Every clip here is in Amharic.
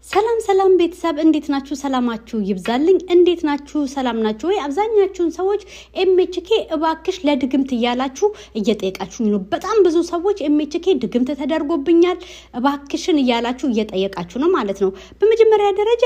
ሰላም ቤተሰብ እንዴት ናችሁ? ሰላማችሁ ይብዛልኝ። እንዴት ናችሁ? ሰላም ናችሁ ወይ? አብዛኛችሁን ሰዎች ኤምኤችኬ እባክሽ ለድግምት እያላችሁ እየጠየቃችሁ ነው። በጣም ብዙ ሰዎች ኤምኤችኬ ድግምት ተደርጎብኛል እባክሽን እያላችሁ እየጠየቃችሁ ነው ማለት ነው። በመጀመሪያ ደረጃ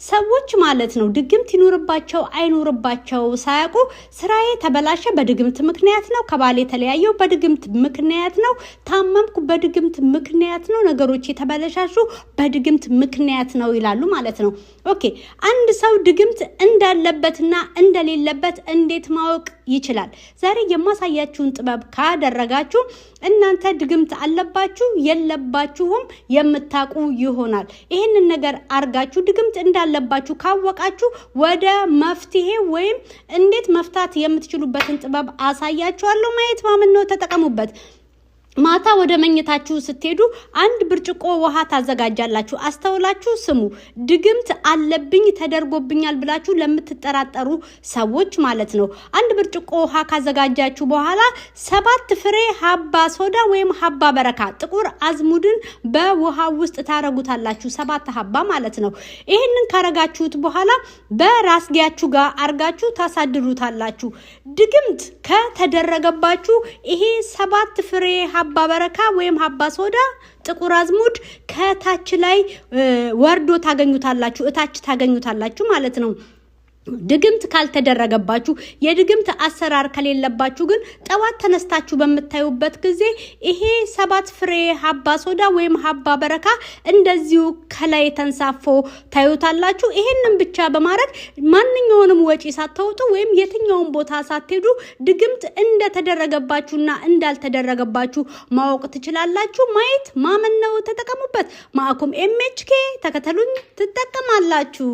ሰዎች ማለት ነው ድግምት ይኖርባቸው አይኖርባቸው ሳያውቁ ስራዬ ተበላሸ በድግምት ምክንያት ነው፣ ከባሌ ተለያየው በድግምት ምክንያት ነው፣ ታመምኩ በድግምት ምክንያት ነው፣ ነገሮች የተበላሻሹ በድግምት ምክንያት ነው ይላሉ ማለት ነው። ኦኬ አንድ ሰው ድግምት እንዳለበትና እንደሌለበት እንዴት ማወቅ ይችላል? ዛሬ የማሳያችሁን ጥበብ ካደረጋችሁ እናንተ ድግምት አለባችሁ የለባችሁም የምታውቁ ይሆናል። ይሄንን ነገር አርጋችሁ ድግምት እንዳለባችሁ ካወቃችሁ ወደ መፍትሄ ወይም እንዴት መፍታት የምትችሉበትን ጥበብ አሳያችኋለሁ። ማየት ማመን ነው፣ ተጠቀሙበት። ማታ ወደ መኝታችሁ ስትሄዱ አንድ ብርጭቆ ውሃ ታዘጋጃላችሁ። አስተውላችሁ ስሙ። ድግምት አለብኝ ተደርጎብኛል ብላችሁ ለምትጠራጠሩ ሰዎች ማለት ነው። አንድ ብርጭቆ ውሃ ካዘጋጃችሁ በኋላ 7 ፍሬ ሀባ ሶዳ ወይም ሀባ በረካ ጥቁር አዝሙድን በውሃ ውስጥ ታረጉታላችሁ። 7 ሀባ ማለት ነው። ይሄንን ካረጋችሁት በኋላ በራስጌያችሁ ጋር አርጋችሁ ታሳድሩታላችሁ። ድግምት ከተደረገባችሁ ይሄ 7 ፍሬ ሀባ በረካ ወይም ሀባ ሶዳ ጥቁር አዝሙድ ከታች ላይ ወርዶ ታገኙታላችሁ፣ እታች ታገኙታላችሁ ማለት ነው። ድግምት ካልተደረገባችሁ የድግምት አሰራር ከሌለባችሁ ግን ጠዋት ተነስታችሁ በመታዩበት ጊዜ ይሄ 7 ፍሬ ሀባ ሶዳ ወይም ሀባ በረካ እንደዚሁ ከላይ ተንሳፎ ታዩታላችሁ። ይሄንን ብቻ በማድረግ ማንኛውንም ወጪ ሳታወጡ ወይም የትኛውን ቦታ ሳትሄዱ ድግምት እንደተደረገባችሁና እንዳልተደረገባችሁ ማወቅ ትችላላችሁ። ማየት ማመን ነው፣ ተጠቀሙበት። ማአኩም ኤምኤችኬ ተከተሉኝ፣ ትጠቀማላችሁ።